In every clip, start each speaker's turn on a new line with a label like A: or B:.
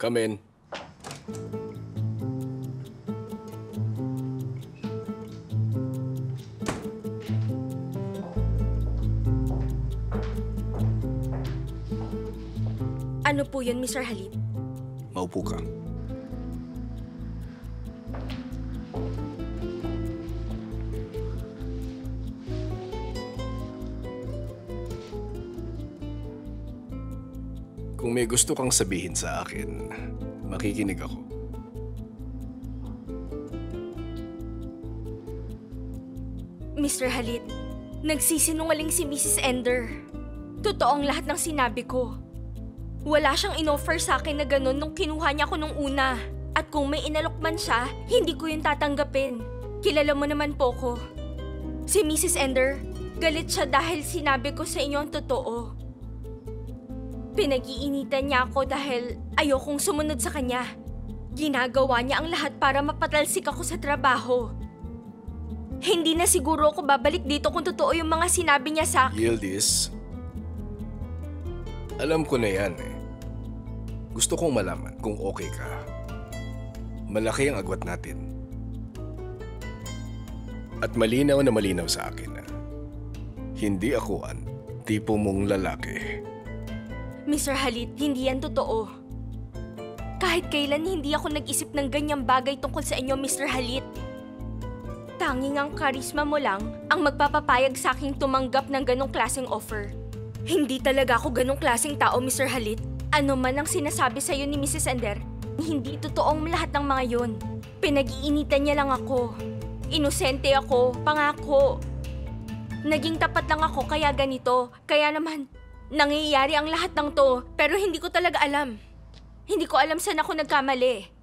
A: Come in.
B: Ano po yun, Mr. Halit?
A: Maupo ka. Kung may gusto kang sabihin sa akin, makikinig ako.
B: Mr. Halit, nagsisinungaling si Mrs. Ender. Totoo ang lahat ng sinabi ko. Wala siyang inoffer sa akin na ganun nung kinuha niya ko nung una. At kung may inalok man siya, hindi ko yun tatanggapin. Kilala mo naman po ko. Si Mrs. Ender, galit siya dahil sinabi ko sa inyo ang totoo. Pinag-iinitan niya ako dahil ayokong sumunod sa kanya. Ginagawa niya ang lahat para mapatalsik ako sa trabaho. Hindi na siguro ako babalik dito kung totoo yung mga sinabi niya sa akin.
A: Yildiz, alam ko na yan eh. Gusto kong malaman kung okay ka. Malaki ang agwat natin. At malinaw na malinaw sa akin na hindi ako ang tipo mong lalaki.
B: Mr. Halit, hindi yan totoo. Kahit kailan hindi ako nag-isip ng ganyang bagay tungkol sa inyo, Mr. Halit. Tanging ang karisma mo lang ang magpapapayag sa aking tumanggap ng ganong klaseng offer. Hindi talaga ako ganong klaseng tao, Mr. Halit. Ano man ang sinasabi sa iyo ni Mrs. Ender, hindi totoong lahat ng mga yun. Pinag-iinitan niya lang ako. Inosente ako, pangako. Naging tapat lang ako kaya ganito. Kaya naman, nangyayari ang lahat ng to. Pero hindi ko talaga alam. Hindi ko alam saan ako nagkamali.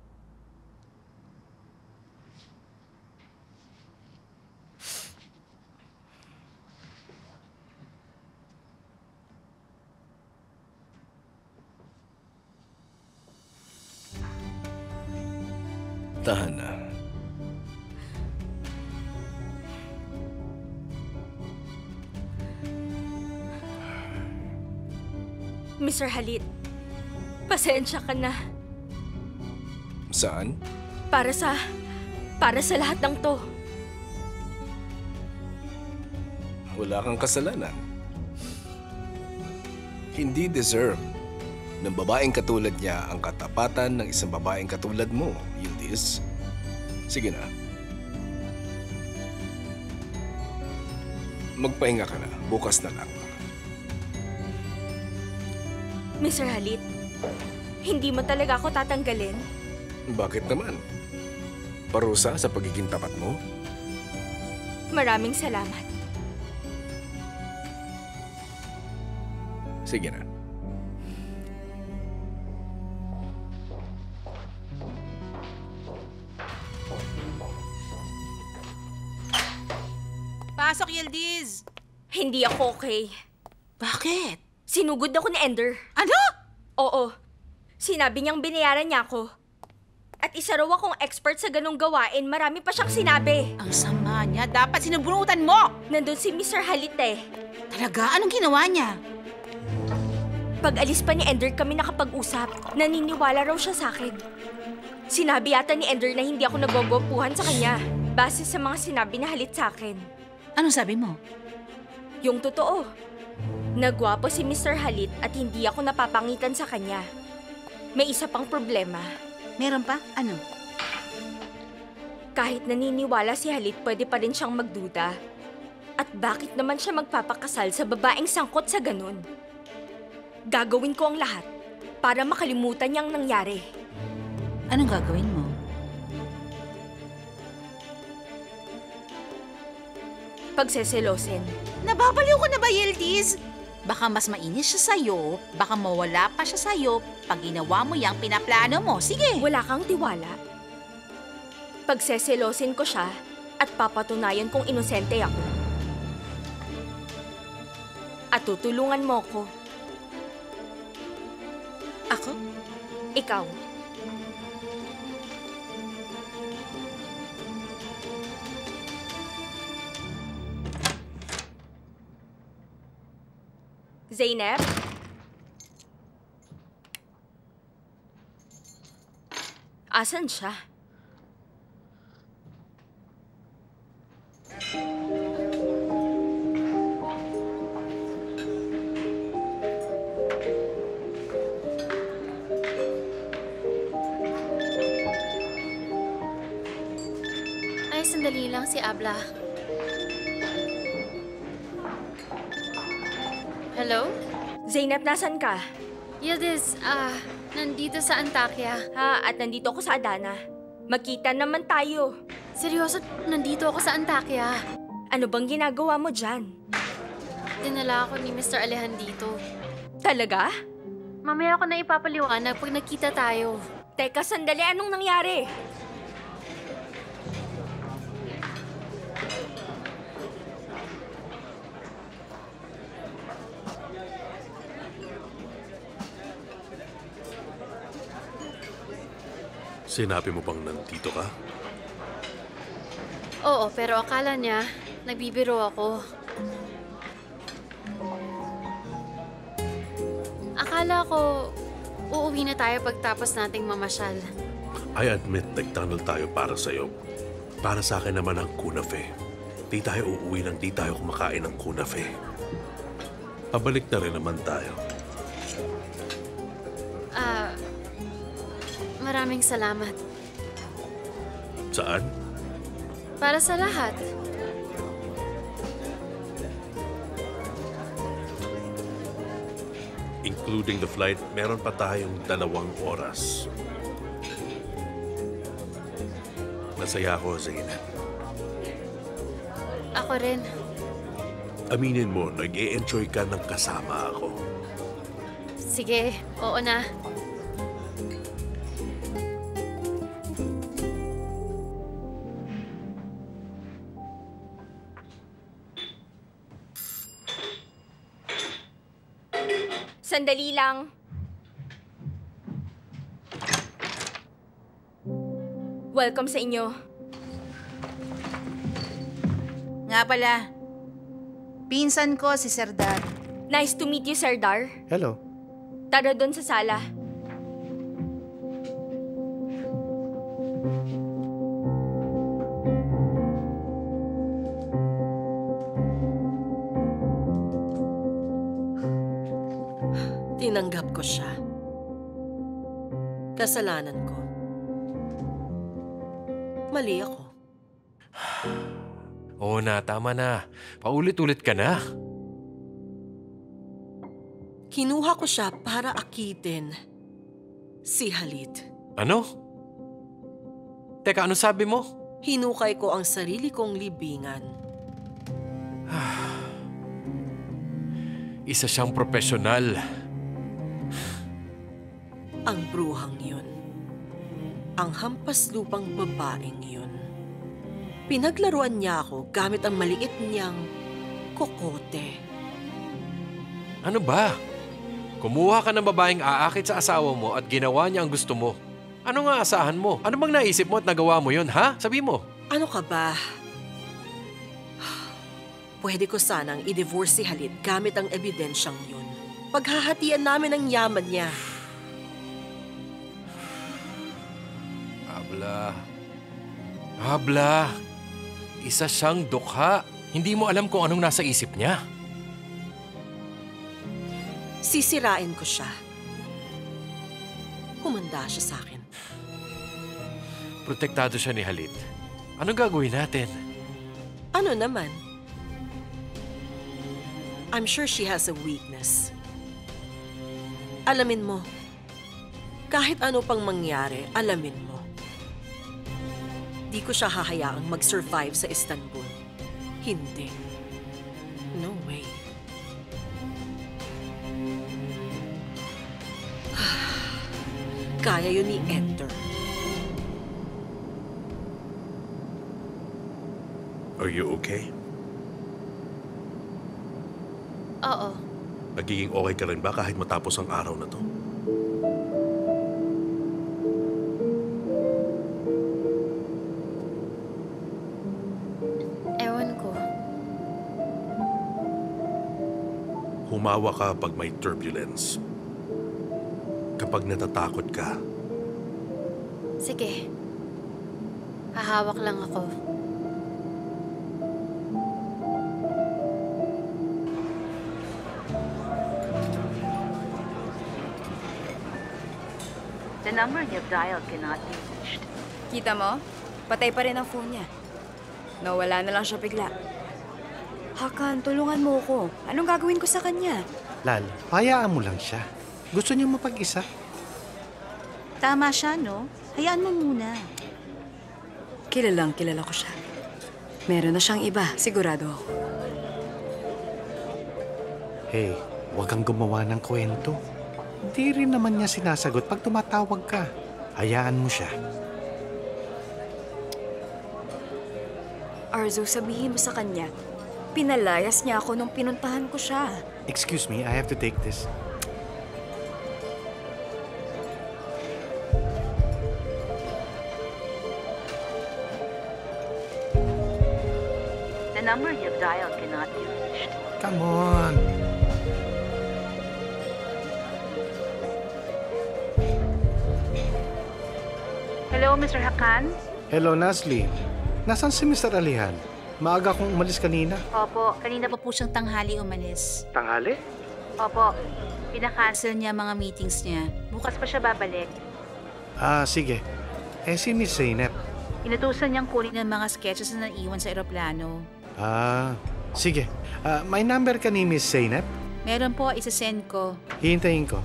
A: Tahan na.
B: Mr. Halit, pasensya ka na.
A: Saan?
B: Para sa lahat ng to.
A: Wala kang kasalanan. Hindi deserve ng babaeng katulad niya ang katapatan ng isang babaeng katulad mo, Yildiz. Sige na. Magpahinga ka na. Bukas na lang.
B: Mr. Halit, hindi mo talaga ako tatanggalin?
A: Bakit naman? Parusa sa pagiging tapat mo?
B: Maraming salamat.
A: Sige na.
C: Pasok, Yildiz!
B: Hindi ako okay.
C: Bakit?
B: Sinugod ako ni Ender.
C: Ano?
B: Oo. Sinabi niyang binayaran niya ako. At isa raw akong expert sa ganong gawain, marami pa siyang sinabi.
C: Ang sama niya. Dapat sinubunutan mo!
B: Nandun si Mr. Halit eh.
C: Talaga? Anong ginawa niya?
B: Pag-alis pa ni Ender kami nakapag-usap. Naniniwala raw siya sa akin. Sinabi yata ni Ender na hindi ako nagogopuhan sa kanya. Base sa mga sinabi na Halit sa akin.
C: Anong sabi mo?
B: Yung totoo. Nagwapo si Mr. Halit at hindi ako napapangitan sa kanya. May isa pang problema.
C: Meron pa? Ano?
B: Kahit naniniwala si Halit, pwede pa rin siyang magduda. At bakit naman siya magpapakasal sa babaeng sangkot sa ganun? Gagawin ko ang lahat para makalimutan niyang nangyari.
C: Anong gagawin mo?
B: Pagseselosin.
C: Nababaliw ko na ba, Yildiz? Baka mas mainis siya sa'yo, baka mawala pa siya sa'yo pag ginawa mo yung pinaplano mo. Sige!
B: Wala kang tiwala. Pagseselosin ko siya at papatunayan kong inosente ako. At tutulungan mo ko.
C: Ako?
B: Ikaw. Zeynep? Asan siya?
D: Ay, sandali lang si Abla. Hello?
B: Zainab, nasan ka?
D: Yildiz, nandito sa Antakya.
B: Ha, at nandito ako sa Adana. Magkita naman tayo.
D: Seryoso, nandito ako sa Antakya.
B: Ano bang ginagawa mo dyan?
D: Dinala ako ni Mr. Alejan dito.
B: Talaga?
D: Mamaya ako na ipapaliwanag pag nagkita tayo.
B: Teka, sandali. Anong nangyari?
E: Sinabi mo bang nandito ka?
D: Oo, pero akala niya, nagbibiro ako. Akala ko, uuwi na tayo pagtapos nating mamasyal.
E: I admit, nagtunnel tayo para sa'yo. Para sa akin naman ang kunafe. Di tayo uuwi nang di tayo kumakain ng kunafe. Pabalik na rin naman tayo.
D: Maraming salamat.
E: Saan?
D: Para sa lahat.
E: Including the flight, meron pa tayong 2 oras. Masaya ako, Zainab.
D: Ako rin.
E: Aminin mo, nag-e-enjoy ka ng kasama ako.
D: Sige, oo na.
B: Sandali lang. Welcome sa inyo.
C: Nga pala, pinsan ko si Serdar.
B: Nice to meet you, Serdar.
A: Hello.
B: Tara doon sa sala.
F: Tinanggap ko siya. Kasalanan ko. Mali ako.
G: Oo na, tama na. Paulit-ulit ka na.
F: Kinuha ko siya para akitin si Halit.
G: Ano? Teka, ano sabi mo?
F: Hinukay ko ang sarili kong libingan.
G: Isa siyang profesional.
F: Ang bruhang yun. Ang hampas lupang babaeng yun. Pinaglaruan niya ako gamit ang maliit niyang kokote.
G: Ano ba? Kumuha ka ng babaeng aakit sa asawa mo at ginawa niya ang gusto mo. Ano nga asahan mo? Ano bang naisip mo at nagawa mo yun, ha? Sabi mo.
F: Ano ka ba? Pwede ko sanang i-divorce si Halit gamit ang ebidensyang yun. Paghahatian namin ang yaman niya.
G: Habla. Isa siyang dukha. Hindi mo alam kung anong nasa isip niya.
F: Sisirain ko siya. Humanda siya sa akin.
G: Protektado siya ni Halit. Anong gagawin natin?
F: Ano naman? I'm sure she has a weakness. Alamin mo. Kahit ano pang mangyari, alamin mo. Di ko siya hahayaang mag-survive sa Istanbul. Hindi. No way. Kaya yun ni Enter.
E: Are you okay?
D: Oo.
E: Nagiging okay ka rin ba kahit matapos ang araw na to?
D: Ewan ko.
E: Humawa ka pag may turbulence. Kapag natatakot ka,
D: Sige. Hahawak lang ako.
H: The number you've dialed cannot be reached.
I: Kita mo? Patay pa rin ang phone niya. Nawala na lang siya bigla. Hakan, tulungan mo ko. Anong gagawin ko sa kanya?
J: Lal, hayaan mo lang siya. Gusto niya mapag-isa.
C: Tama siya, no? Hayaan mo muna.
I: Kilalang kilala ko siya. Meron na siyang iba, sigurado ako.
J: Hey, huwag kang gumawa ng kwento. Hindi rin naman niya sinasagot pag tumatawag ka. Hayaan mo siya.
I: Arzo, sabihin mo sa kanya, pinalayas niya ako nung pinuntahan ko siya.
J: Excuse me, I have to take this.
H: The number you've dialed cannot be reached.
J: Come on.
H: Hello, Mr. Hakan?
J: Hello, Nasli. Nasaan si Mr. Alihan? Maaga akong umalis kanina.
H: Opo, kanina
C: Pa po siyang tanghali umalis.
J: Tanghali?
H: Opo, pinakancel.
C: Cancel niya mga meetings niya.
H: Bukas pa siya babalik.
J: Ah, sige. Si Miss Zeynep.
H: Inutusan niyang kunin
C: Ng mga sketches na naiwan sa eroplano.
J: Ah, sige. May number ka ni Miss Zeynep?
C: Meron po, isa-send ko.
J: Hihintayin ko.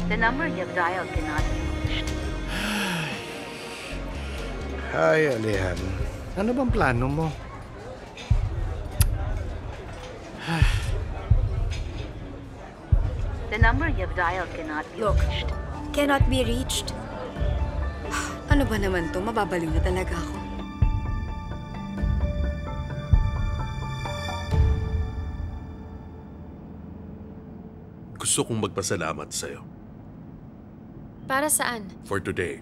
H: The number you've dialed cannot be reached.
J: Hi, Alihan. Ano bang plano mo?
H: The number you've dialed cannot be
I: Look.
H: reached.
I: Cannot be reached. Ano ba naman to? Mababaliw na talaga ako.
E: Gusto kong magpasalamat sa'yo
D: Para saan?
E: for today.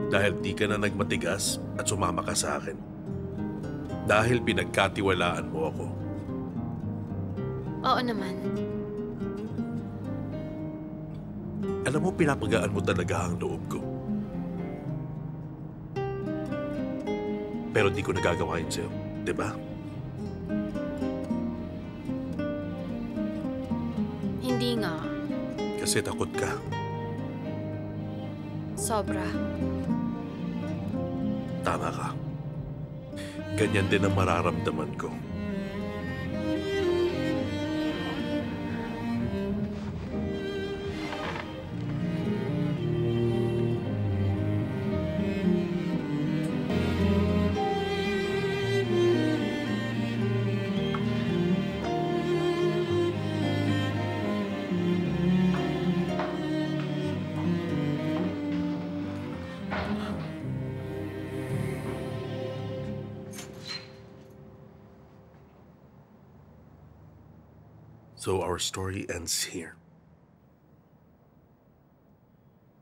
E: Dahil di ka na nagmatigas at sumama ka sa akin. Dahil pinagkatiwalaan mo ako.
D: Oo naman.
E: Alam mo, pinapagaan mo talaga ang loob ko. Pero di ko nagagawa yun sa'yo, di ba?
D: Hindi nga.
E: Kasi takot ka.
D: Sobra.
E: Tama ka. Ganyan din ang mararamdaman ko. So our story ends here.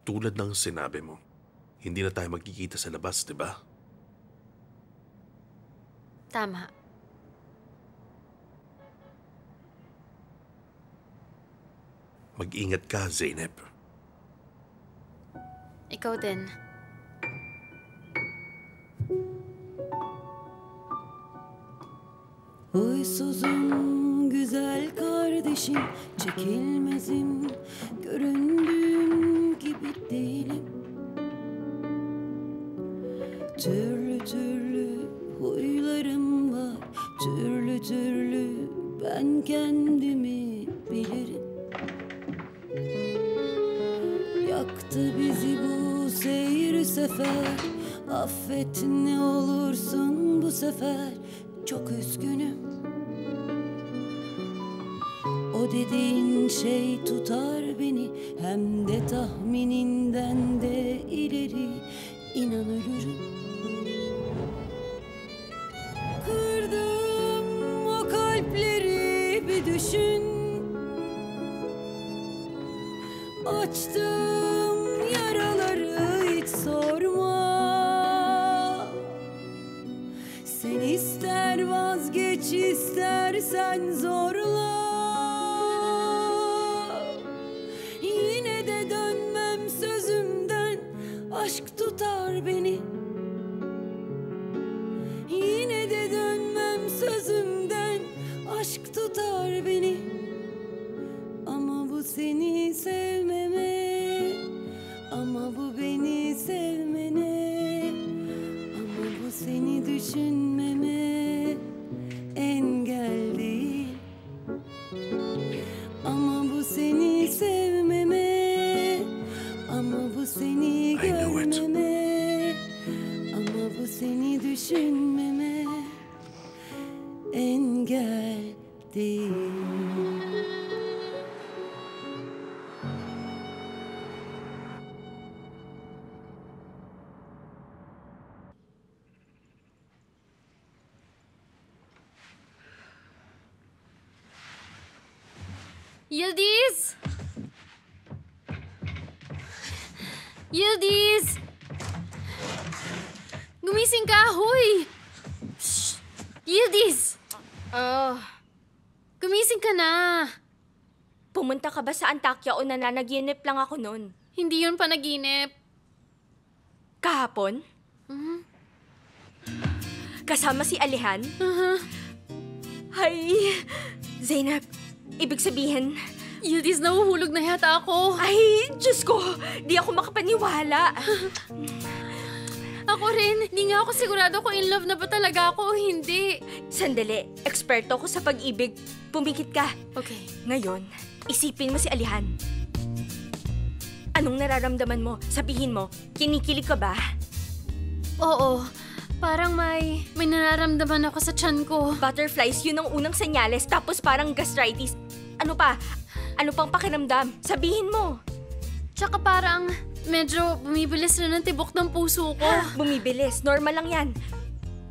E: Tulad ng sinabi mo, hindi na tayo magkikita sa labas, di ba?
D: Tama.
E: Mag-ingat ka, Zeynep.
D: Ikaw din.
K: Huysuzum güzel kardeşim, çekilmezim, göründüğüm gibi değilim. Türlü türlü huylarım var, türlü türlü ben kendimi bilirim. Yaktı bizi bu seyir sefer, affet ne olursun bu sefer, çok üzgünüm. O dediğin şey tutar beni, hem de tahmininden de ileri, inan ölürüm. Kırdım o kalpleri bir düşün, Açtım yaraları hiç sorma. Sen ister vazgeç istersen zorla. Yine de dönmem sözümden, aşk tutar beni. Yine de dönmem sözümden, aşk tutar beni. Ama bu seni sevmeme, ama bu beni sevmene, ama bu seni düşünmeme engel değil. Ama bu seni sevmeme, ama bu seni görmeme, ama bu seni düşünmeme engel değil.
D: Yıldız! Yıldız! Gumising ka, hoy! Shh! Yıldız! Gumising ka na!
B: Pumunta ka ba sa Antakya o nananaginip lang ako nun?
D: Hindi yun panaginip.
B: Kahapon? Kasama si Alihan? Ay, Zainab, ibig sabihin...
D: Yıldız, nahuhulog na yata ako.
B: Ay, Diyos ko, di ako makapaniwala.
D: Ako rin, hindi nga ako sigurado kung in love na ba talaga ako o hindi.
B: Sandali, eksperto ako sa pag-ibig. Pumikit ka.
D: Okay.
B: Ngayon, isipin mo si Alihan. Anong nararamdaman mo? Sabihin mo, kinikilig ka ba?
D: Oo, parang may nararamdaman ako sa tiyan ko.
B: Butterflies, yun ang unang senyales, tapos parang gastritis. Ano pa? Ano pang pakiramdam? Sabihin mo.
D: Tsaka parang medyo bumibilis na ng tibok ng puso ko.
B: Bumibilis, normal lang yan.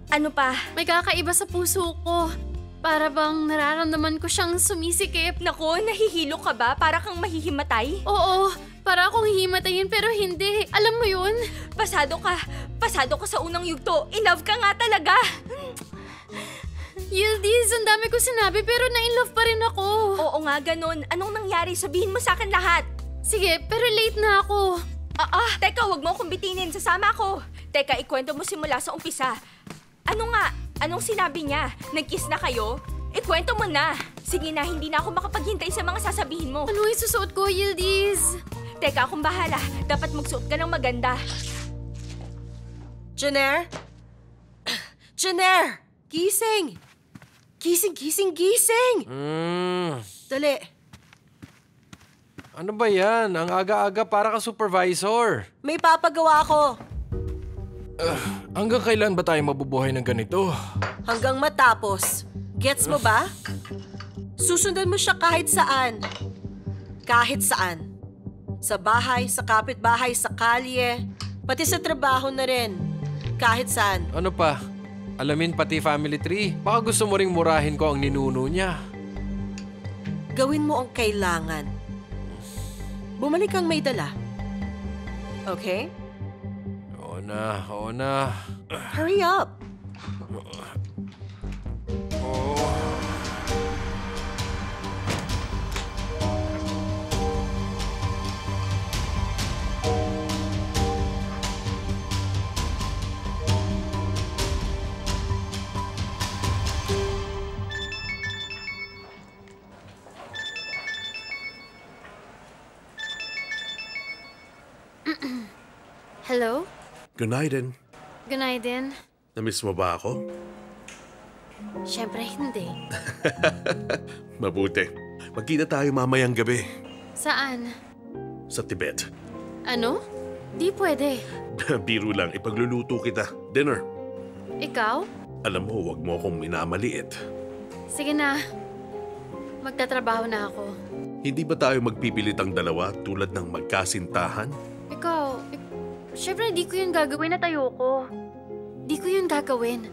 B: Ano pa?
D: May kakaiba sa puso ko. Para bang nararamdaman ko siyang sumisikip.
B: Nako, nahihilo ka ba? Para kang mahihimatay?
D: Oo, para akong hihimatayin pero hindi. Alam mo yun?
B: Pasado ka. Pasado ka sa unang yugto. In love ka nga talaga.
D: Yildiz, ang dami ko sinabi pero na-in-love pa rin ako.
B: Oo nga, ganun. Anong nangyari? Sabihin mo sa akin lahat.
D: Sige, pero late na ako.
B: Teka, wag mo akong bitinin. Sasama ako. Teka, ikwento mo simula sa umpisa. Ano nga? Anong sinabi niya? Nag-kiss na kayo? Ikwento mo na. Sige na, hindi na ako makapaghintay sa mga sasabihin mo.
D: Ano yung susuot ko, Yildiz?
B: Teka, akong bahala. Dapat magsuot ka ng maganda.
F: Jenner? Jenner! Gising! Gising, gising, gising! Dali.
G: Ano ba yan? Ang aga-aga para ka supervisor.
F: May papagawa ako.
G: Hanggang kailan ba tayo mabubuhay ng ganito?
F: Hanggang matapos. Gets mo ba? Susundan mo siya kahit saan. Kahit saan. Sa bahay, sa kapitbahay, sa kalye, pati sa trabaho na rin. Kahit saan.
G: Ano pa? Alamin pati family tree. Baka gusto mo ring murahin ko ang ninuno niya.
F: Gawin mo ang kailangan. Bumalik kang may dala. Okay?
G: Oo na.
F: Hurry up.
D: Hello?
E: Goodnight.
D: Gunaydin.
E: Namiss mo ba ako?
D: Siyempre hindi.
E: Mabuti. Magkita tayo mamayang gabi.
D: Saan?
E: Sa Tibet.
D: Ano? Di pwede.
E: Biro lang, ipagluluto kita. Dinner.
D: Ikaw?
E: Alam mo, wag mo akong minamaliit.
D: Sige na. Magtatrabaho na ako.
E: Hindi ba tayo magpipilit ang dalawa tulad ng magkasintahan?
D: Siyempre, di ko yun gagawin at ayoko. Di ko yun gagawin.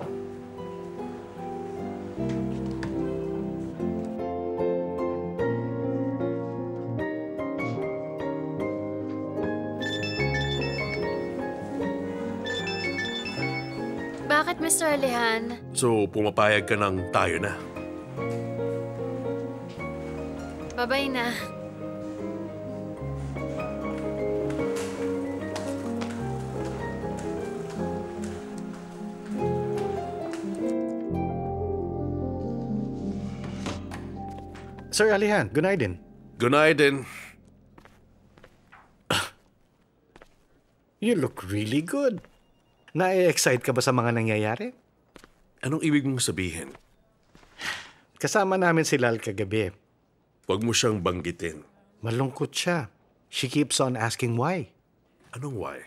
D: Mr. Alihan,
E: So, pumapayag ka ng tayo na.
D: babay na.
J: Sir Alihan, good night din.
E: Good night, din.
J: You look really good. Na-excite ka ba sa mga nangyayari?
E: Anong ibig mong sabihin?
J: Kasama namin si Lal kagabi.
E: Huwag mo siyang banggitin.
J: Malungkot siya. She keeps on asking why.
E: Anong why?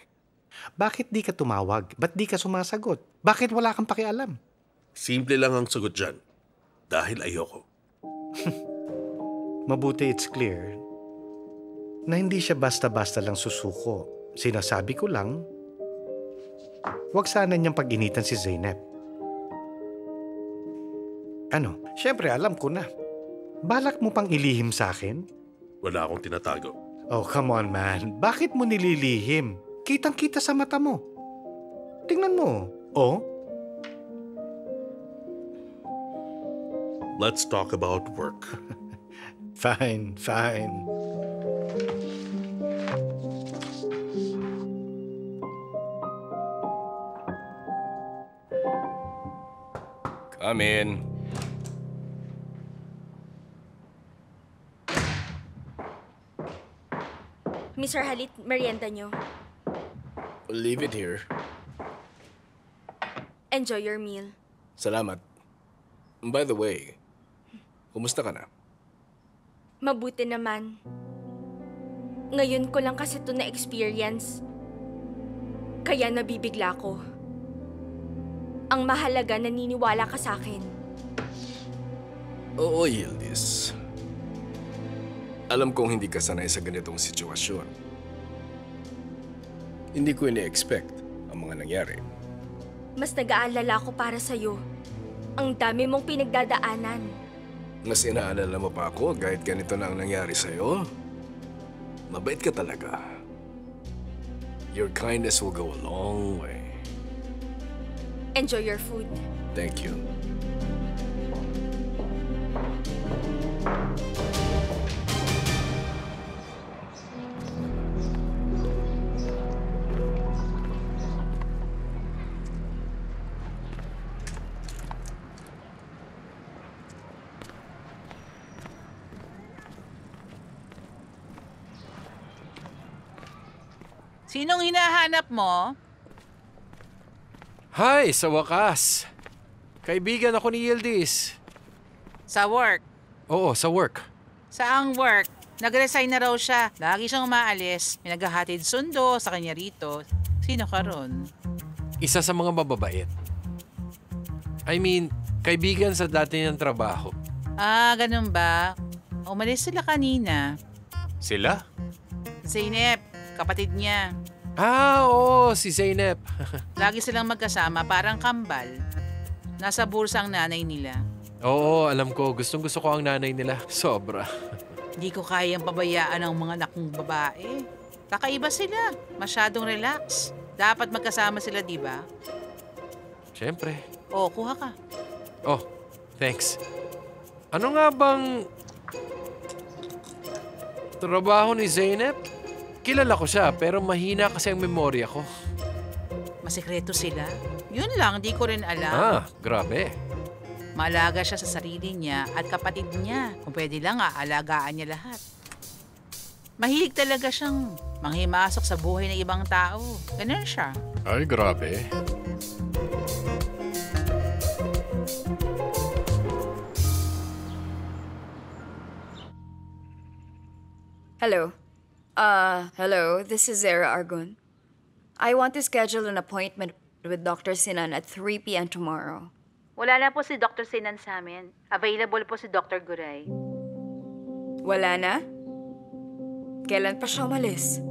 J: Bakit di ka tumawag? Ba't di ka sumasagot? Bakit wala kang pakialam?
E: Simple lang ang sagot dyan. Dahil ayoko.
J: Mabuti it's clear na hindi siya basta-basta lang susuko. Sinasabi ko lang, huwag sana niyang pag-initan si Zeynep. Ano? Siyempre, alam ko na. Balak mo pang ilihim sa akin?
E: Wala akong tinatago.
J: Oh, come on, man. Bakit mo nililihim? Kitang-kita sa mata mo. Tingnan mo. Oh?
E: Let's talk about work.
J: Fine, fine.
A: Come in.
B: Mr. Halit, merienda nyo.
A: Leave it here.
B: Enjoy your meal.
A: Salamat. By the way, kumusta ka na?
B: Mabuti naman. Ngayon ko lang kasi ito na-experience. Kaya nabibigla ko. Ang mahalaga, naniniwala ka sa akin.
A: Oo, Yildiz. Alam kong hindi ka sanay sa ganitong sitwasyon. Hindi ko ini-expect ang mga nangyari.
B: Mas nag-aalala ko para sa'yo. Ang dami mong pinagdadaanan.
A: Mas inaalala mo pa ako kahit ganito na ang nangyari sa'yo. Mabait ka talaga. Your kindness will go a long way.
B: Enjoy your food.
A: Thank you.
C: Sinong hinahanap mo?
G: Hi, sa wakas. Kaibigan ako ni Yildiz.
C: Sa work.
G: Oo, sa work.
C: Saang work? Nag-resign na raw siya. Lagi siyang umaalis. May naghahatid sundo sa kanya rito. Sino ka ron?
G: Isa sa mga mababait. I mean, kaibigan sa dati niyang trabaho.
C: Ah, ganun ba? Umalis sila kanina.
G: Sila?
C: Zeynep, kapatid niya.
G: Ah, oo, si Zeynep.
C: Lagi silang magkasama, parang kambal. Nasa bursa ang nanay nila.
G: Oo, alam ko. Gustong-gusto ko ang nanay nila. Sobra.
C: Hindi ko kayang pabayaan ang mga anak kong babae. Kakaiba sila. Masyadong relax. Dapat magkasama sila, di ba?
G: Siyempre.
C: Oo, kuha ka.
G: Oh, thanks. Ano nga bang trabaho ni Zeynep? Kilala ko siya, pero mahina kasi ang memorya ko.
C: Masikreto sila? Yun lang, di ko rin alam.
G: Ah, grabe.
C: Maalaga siya sa sarili niya at kapatid niya. Kung pwede lang, aalagaan niya lahat. Mahilig talaga siyang manghimasok sa buhay ng ibang tao. Ganun siya.
G: Ay, grabe.
I: Hello. Hello. This is Zara Argon. I want to schedule an appointment with Dr. Sinan at 3 p.m. tomorrow.
H: Wala na po si Dr. Sinan sa amin. Available po si Dr. Guray.
I: Wala na? Kailan pa siya umalis?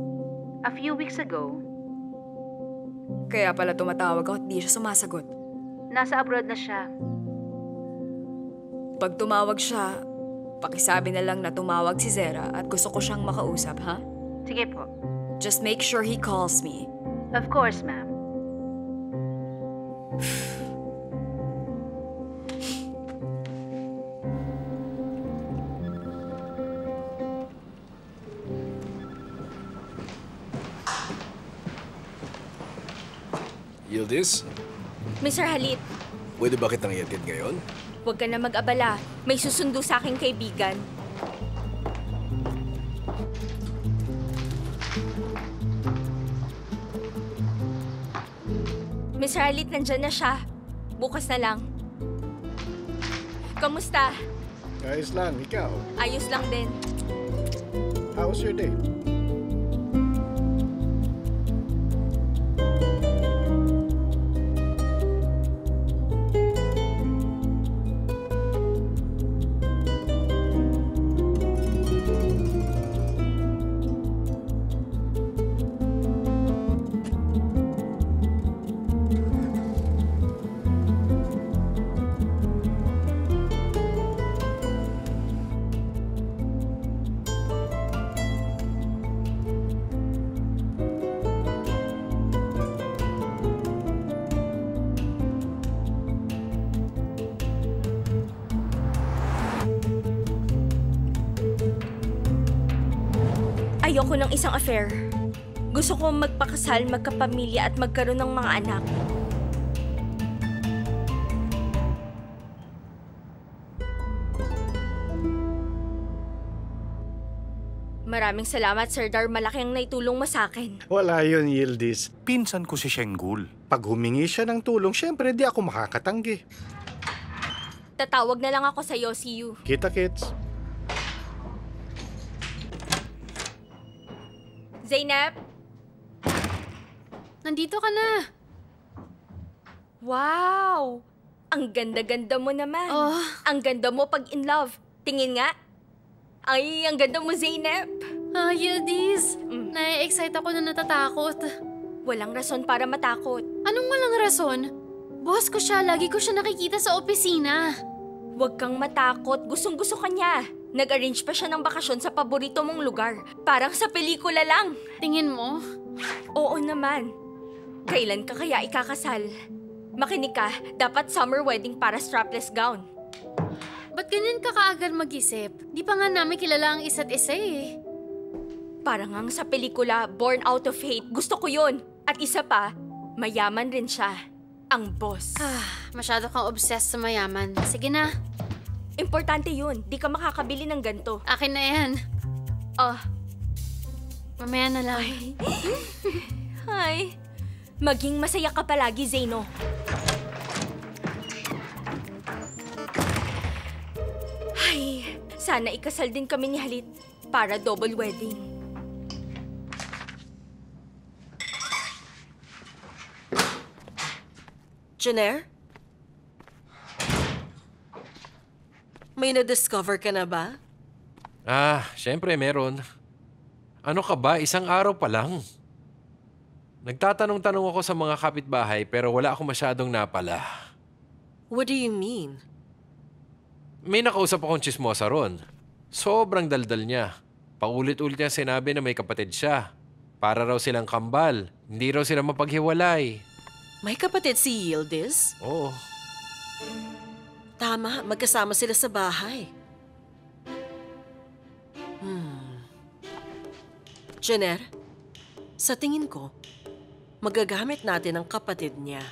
H: A few weeks ago.
I: Kaya pala tumatawag ako at di siya sumasagot.
H: Nasa abroad na siya.
I: Pag tumawag siya, pakisabi na lang na tumawag si Zara at gusto ko siyang makausap, ha?
H: Sige po.
I: Just make sure he calls me.
H: Of course, ma'am.
A: Yildiz,
B: Mr. Halit,
A: pwede ba kitang iatid ngayon?
B: huwag ka na mag-abala. May susundo sa aking kaibigan. Mr. Halit, nandyan na siya. Bukas na lang. Kamusta?
J: Ayos lang, ikaw.
B: Ayos lang din.
J: How was your day?
B: Ayoko ng isang affair. Gusto ko magpakasal, magkapamilya at magkaroon ng mga anak. Maraming salamat, Sir Dar. Malaki ang naitulong mo sa akin.
J: Wala yun, Yildiz.
L: Pinsan ko si Shenggul.
J: Pag humingi siya ng tulong, syempre di ako makakatanggi.
B: Tatawag na lang ako sa'yo, see you.
J: Kita-kits.
B: Zainab?
D: Nandito ka na.
B: Wow! Ang ganda-ganda mo naman.
D: Oh.
B: Ang ganda mo pag in love. Tingin nga. Ay, ang ganda mo, Zainab.
D: Yildiz. Nai-excite ako na natatakot.
B: Walang rason para matakot.
D: Anong walang rason? Boss ko siya. Lagi ko siya nakikita sa opisina.
B: Huwag kang matakot. Gustong-gusto ka niya. Nag-arrange pa siya ng bakasyon sa paborito mong lugar. Parang sa pelikula lang.
D: Tingin mo?
B: Oo naman. Kailan ka kaya ikakasal? Makinig ka, dapat summer wedding para strapless gown.
D: Ba't ganyan ka kaagad mag-isip? Di pa nga namin kilala ang isa't isa eh.
B: Parang ang sa pelikula, Born Out of Hate. Gusto ko yun. At isa pa, mayaman rin siya. Ang boss.
D: Masyado kang obsessed sa mayaman. Sige na.
B: Importante yun. Di ka makakabili ng ganito.
D: Akin na yan. Mamaya na lang.
B: Ay. Maging masaya ka palagi, Zaino. Ay, sana ikasal din kami ni Halit para double wedding.
F: Jenner? May na-discover ka na ba?
G: Syempre meron. Ano ka ba? Isang araw pa lang. Nagtatanong-tanong ako sa mga kapitbahay pero wala akong masyadong napala.
F: What do you mean?
G: May nakausap akong chismosa ron. Sobrang daldal niya. Paulit-ulit niya sinabi na may kapatid siya. Para raw silang kambal. Hindi raw sila mapaghiwalay.
F: May kapatid si Yildiz?
G: Oo.
F: Tama, magkasama sila sa bahay. Jenner, sa tingin ko, magagamit natin ang kapatid niya.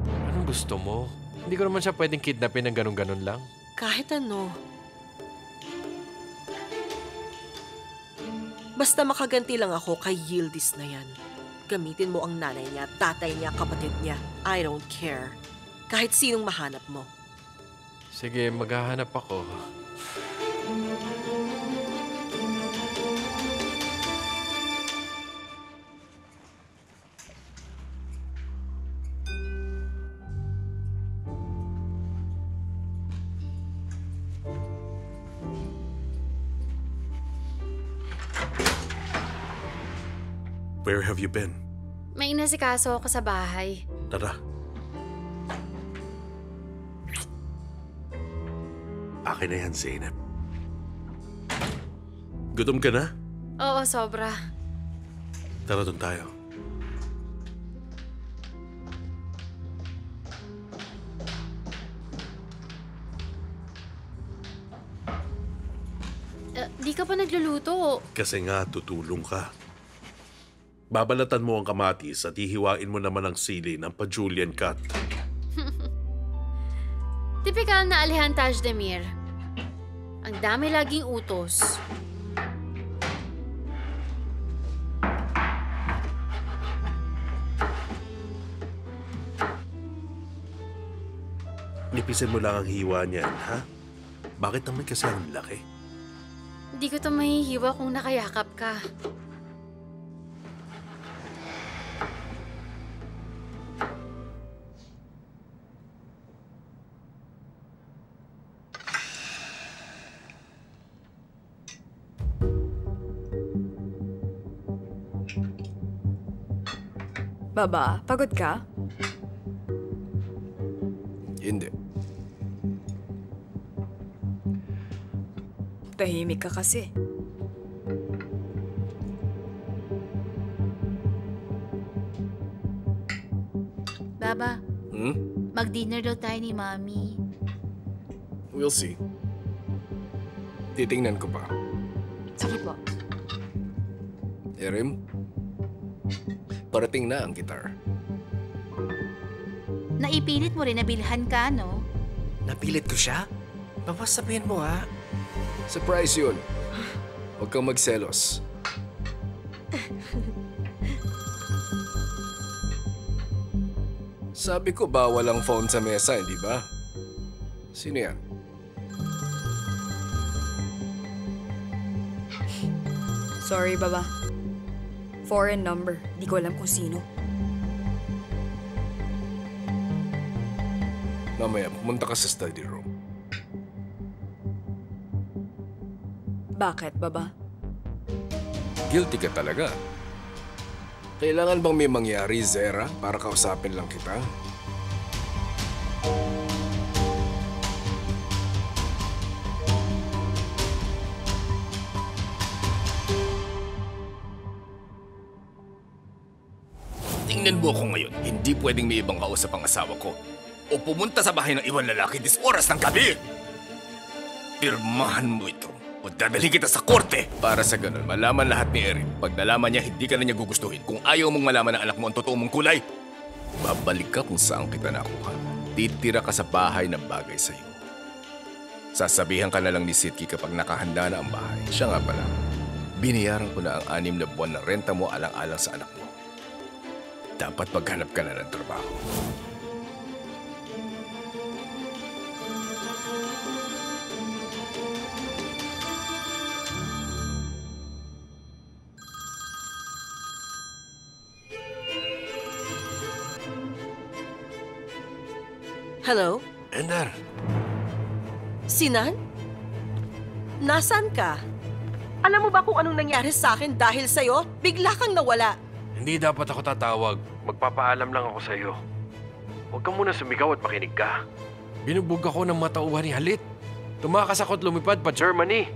G: Anong gusto mo? Hindi ko naman siya pwedeng kidnapin ng ganun-ganun lang.
F: Kahit ano. Basta makaganti lang ako kay Yildiz na yan. Gamitin mo ang nanay niya, tatay niya, kapatid niya. I don't care. Kahit sinong mahanap mo.
G: Sige, maghahanap ako.
E: Where have you been?
D: May inasikaso ako sa bahay.
E: Tara. Akin na yan, Zainab. Gutom ka na?
D: Oo, sobra.
E: Tara doon tayo.
D: Di ka pa nagluluto.
E: Kasi nga, tutulong ka. Babalatan mo ang kamatis at hihiwain mo naman ang sili ng pa-Julian cut.
D: Tipikal na Alihan Tajdemir. Ang dami laging utos.
E: Nipisin mo lang ang hiwa niyan, ha? Bakit naman kasi ang laki?
D: Hindi ko to mahihiwa kung nakayakap ka.
I: Baba, pagod ka?
A: Hindi.
I: Tahimik ka kasi.
H: Baba,
A: Hmm?
H: mag-dinner daw tayo ni Mami.
A: We'll see. Titingnan ko pa.
H: Sige po.
A: Erim, parating na ang gitar.
H: Naipilit mo rin na bilhan ka, no?
L: Napilit ko siya? Bawas sabihin mo ha.
A: Surprise yun. Huwag kang magselos. Sabi ko bawal ang phone sa mesa, hindi ba? Sino yan?
I: Sorry, Baba. Foreign number. Di ko alam kung sino.
A: Mamaya, pumunta ka sa study room.
I: Bakit, Baba?
A: Guilty ka talaga. Kailangan bang may mangyari, Zera, para kausapin lang kita?
M: Tingnan mo ako ngayon. Hindi pwedeng may ibang kausap ang asawa ko. O pumunta sa bahay ng ibang lalaki dis oras ng gabi. Pirmahan mo ito. O dadalhin kita sa korte.
A: Para sa ganun, malaman lahat ni Erin. Pag nalaman niya, hindi ka na niya gugustuhin. Kung ayaw mong malaman ng anak mo ang totoo mong kulay, babalik ka kung saan kita nakuha. Titira ka sa bahay na bagay sa'yo. Sasabihan ka na lang ni Sitki kapag nakahanda na ang bahay. Siya nga pala, binayaran ko na ang 6 na buwan na renta mo alang-alang sa anak mo. Dapat maghanap ka na ng trabaho.
F: Hello?
G: Ender,
F: Sinan? Nasaan ka? Alam mo ba kung anong nangyari sa akin dahil sa'yo? Bigla kang nawala.
G: hindi dapat ako tatawag. Magpapaalam lang ako sa'yo. Huwag ka muna sumigaw at makinig ka. Binubog ako ng matauhan ni Halit. Tumakas ako at lumipad pa Germany.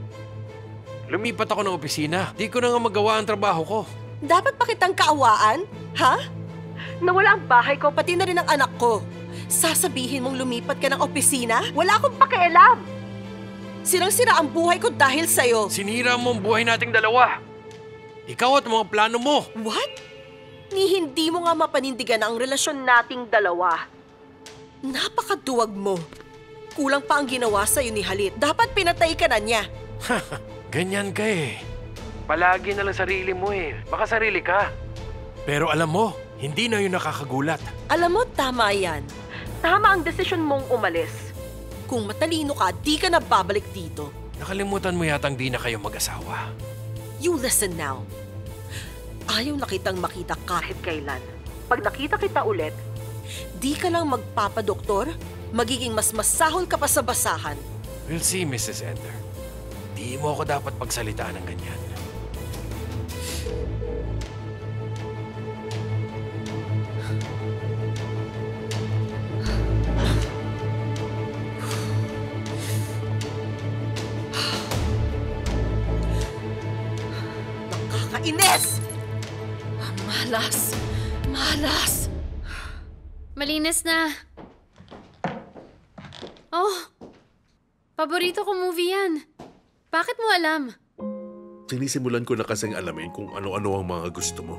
G: Lumipat ako ng opisina. Di ko na nga magawa ang trabaho ko.
F: Dapat pa kitang kaawaan? Ha? Nawala ang bahay ko, pati na rin ang anak ko. Sasabihin mong lumipat ka ng opisina? Wala akong pakialam! Sirang-sira ang buhay ko dahil sa'yo.
G: Sinira mo ang buhay nating dalawa. Ikaw at mga plano mo.
F: What? Ni hindi mo nga mapanindigan ang relasyon nating dalawa. Napakaduwag mo. Kulang pa ang ginawa sa'yo ni Halit. Dapat pinatay ka na niya.
G: Ganyan ka eh. Palagi na lang sarili mo eh. Baka sarili ka. Pero alam mo, hindi na yun nakakagulat.
F: Alam mo, tama yan. Tama ang desisyon mong umalis. Kung matalino ka, di ka na babalik dito.
G: Nakalimutan mo yatang di na kayo mag-asawa.
F: You listen now. Ayaw na kitang makita kahit kailan. Pag nakita kita ulit, di ka lang magpapadoktor, magiging mas masahol ka pa sa basahan.
G: We'll see, Mrs. Ender. Di mo ako dapat pagsalitaan ng ganyan.
F: Nakakainis! Malas! Malas!
D: Malinis na. Oh, paborito ko movie yan. Bakit mo alam?
E: Sinisimulan ko na kasing alamin kung ano-ano ang mga gusto mo.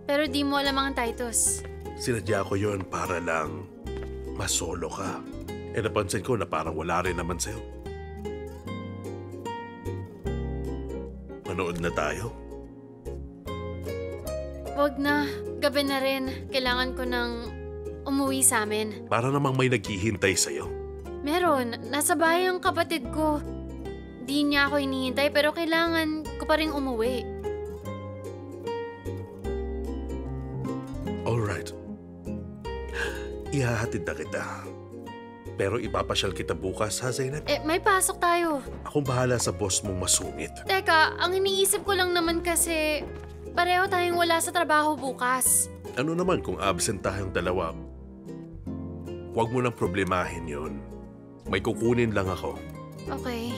D: Pero di mo alam ang Titus.
E: Sinadya ko yon para lang masolo ka. Eh napansin ko na parang wala rin naman sa'yo. Manood na tayo.
D: Wag na. Gabi na rin. Kailangan ko ng umuwi sa amin.
E: Para namang may naghihintay sa'yo.
D: Meron. Nasa bahay ang kapatid ko. Di niya ako hinihintay pero kailangan ko pa rin umuwi.
E: Alright. Ihahatid na kita. Pero ipapasyal kita bukas, ha, Zainab?
D: May pasok tayo.
E: Akong bahala sa boss mong masungit.
D: Teka, ang iniisip ko lang naman kasi pareho tayong wala sa trabaho bukas.
E: Ano naman kung absent tayong dalawa? Huwag mo nang problemahin yon. May kukunin lang ako.
D: Okay.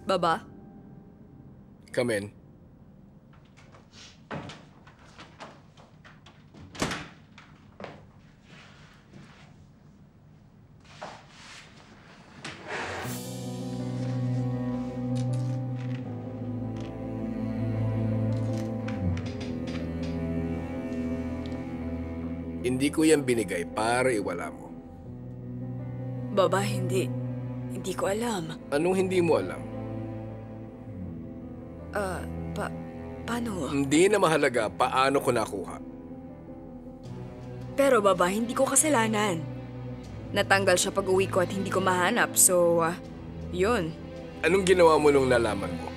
I: Baba?
A: Come in. Hindi ko yan binigay para iwala mo.
I: Baba, hindi. Hindi ko alam.
A: Anong hindi mo alam?
I: Paano?
A: Hindi na mahalaga paano ko nakuha.
I: Pero baba, hindi ko kasalanan. Natanggal siya pag uwi ko at hindi ko mahanap, so, yun.
A: Anong ginawa mo nung nalaman mo?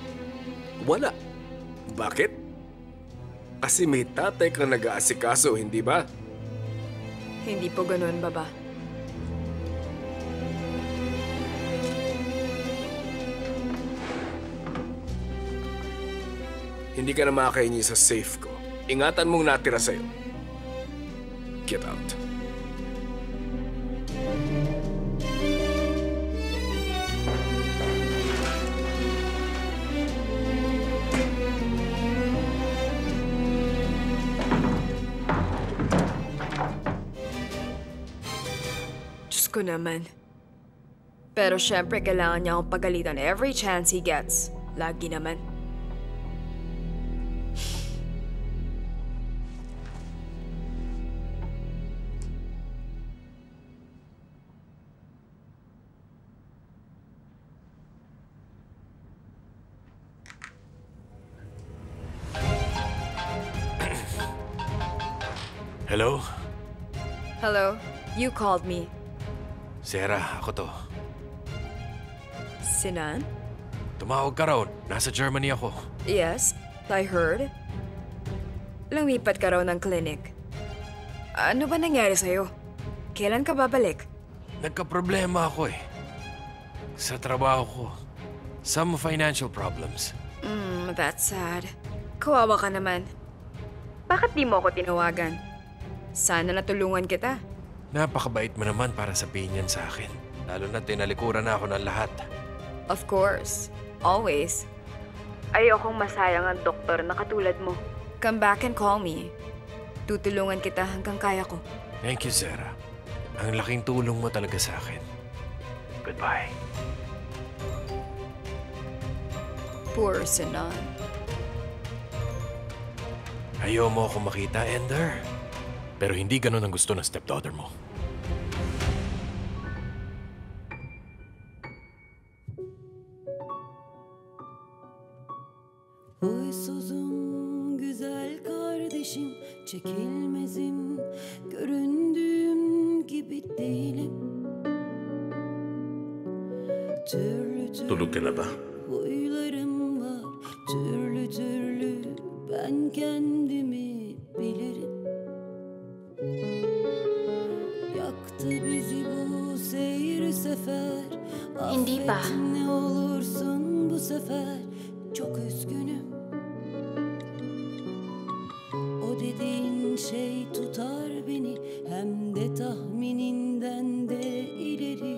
A: Wala. Bakit? Kasi may tatay kang nag-aasikaso, hindi ba?
I: Hindi po ganun, baba.
A: Hindi ka na makakahingi sa safe ko. Ingatan mong natira sa'yo. Get out.
I: Diyos ko naman. Pero syempre, kailangan niya akong pagalitan every chance he gets. Lagi naman.
G: Hello?
I: Hello? You called me.
G: Sarah, ako to.
I: Sinan?
G: Tumawag ka raw. Nasa Germany ako.
I: Yes, I heard. Lumipat ka raw ng clinic. Ano ba nangyari sa'yo? Kailan ka babalik?
G: Nagka-problema ako eh. Sa trabaho ko. Some financial problems.
I: That's sad. Kawawa ka naman. Bakit di mo ako tinawagan? Sana natulungan kita.
G: Napakabait mo naman para sabihin yan sa akin. Lalo na tinalikuran na ako ng lahat.
I: Of course. Always. Ayokong masayang ang doktor na katulad mo. Come back and call me. Tutulungan kita hanggang kaya ko.
G: Thank you, Sarah. Ang laking tulong mo talaga sa akin. Goodbye.
I: Poor Sinan.
G: Ayaw mo ako makita, Ender. Pero hindi ganun ang gusto ng stepdaughter mo.
K: Huysuzum güzel kardeşim, çekilmezim, göründüğüm gibi değilim.
E: Tulog ka na ba?
K: Huylarım var, türlü türlü, ben kendimi bilirim. Yaktı bizi bu seyir sefer,
D: Hindi pa.
K: affet ne olursun bu sefer, çok üzgünüm. O dediğin şey tutar beni, hem de tahmininden de ileri,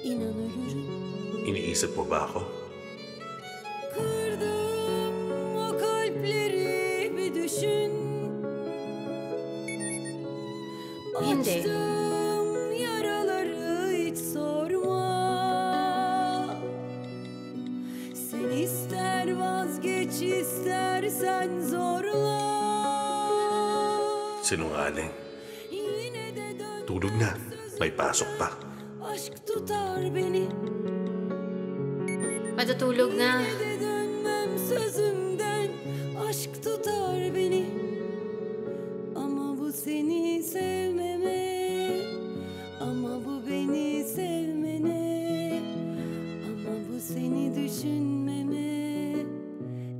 K: inan ölürüm.
E: Iniisip mo ba ako?
K: Kırdım o kalpleri bir düşün.
D: Hindi.
K: Açtım yaraları hiç sorma. Sen ister vazgeç istersen zorla.
E: Sinungaling.
K: Yine de dön
E: Tulog na. May pasok pa.
K: aşk tutar beni.
D: Matutulog na.
K: Yine de dönmem sözümden. Aşk tutar beni. Ama bu seni sevmeme. Ama bu beni sevmene. Ama bu seni düşünmeme.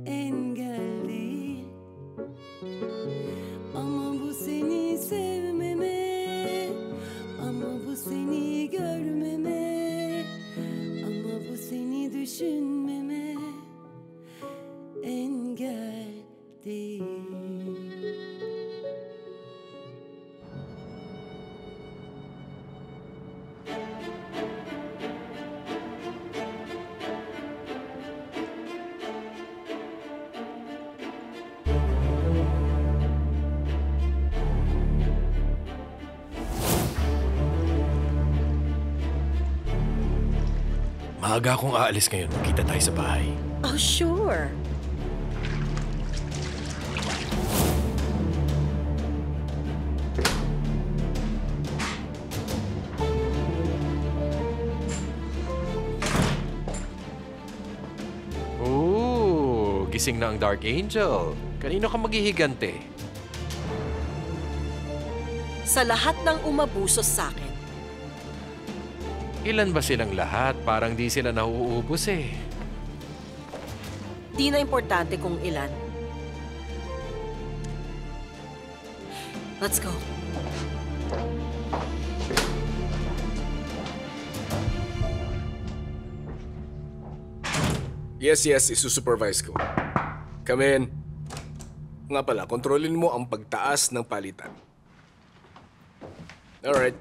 K: Engel değil. Ama bu seni sevmeme. Ama bu seni görmeme. Ama bu seni düşünmeme. Engel değil.
G: Maaga akong aalis ngayon. Magkita tayo sa bahay.
F: Oh, sure.
G: Oh, gising na ang Dark Angel. Kanino ka maghihigante?
F: Sa lahat ng umabuso sa akin.
G: Ilan ba silang lahat? Parang di sila nauubos eh.
F: Di na importante kung ilan. Let's go.
A: Yes, isusupervise ko. Come in. Nga pala, kontrolin mo ang pagtaas ng palitan. Alright.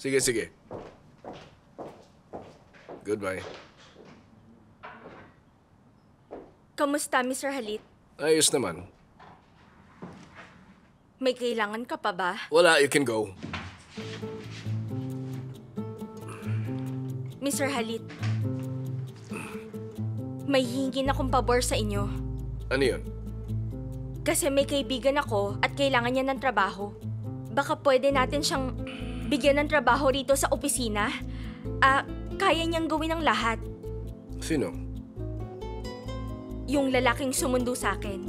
A: Sige. Goodbye.
B: Kamusta, Mr. Halit?
A: Ayos naman.
B: May kailangan ka pa ba?
A: Wala, you can go.
B: Mr. Halit, may hihingin akong pabor sa inyo.
A: Ano yun?
B: Kasi may kaibigan ako at kailangan niya ng trabaho. Baka pwede natin siyang bigyan ng trabaho rito sa opisina. Kaya niyang gawin ang lahat.
A: Sino?
B: Yung lalaking sumundo sa akin.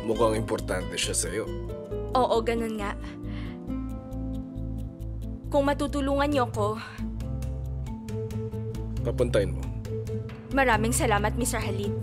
A: Mukhang importante siya sa'yo.
B: Oo, ganun nga. Kung matutulungan niyo ko,
A: Papuntahin mo.
B: maraming salamat, Mr. Halit.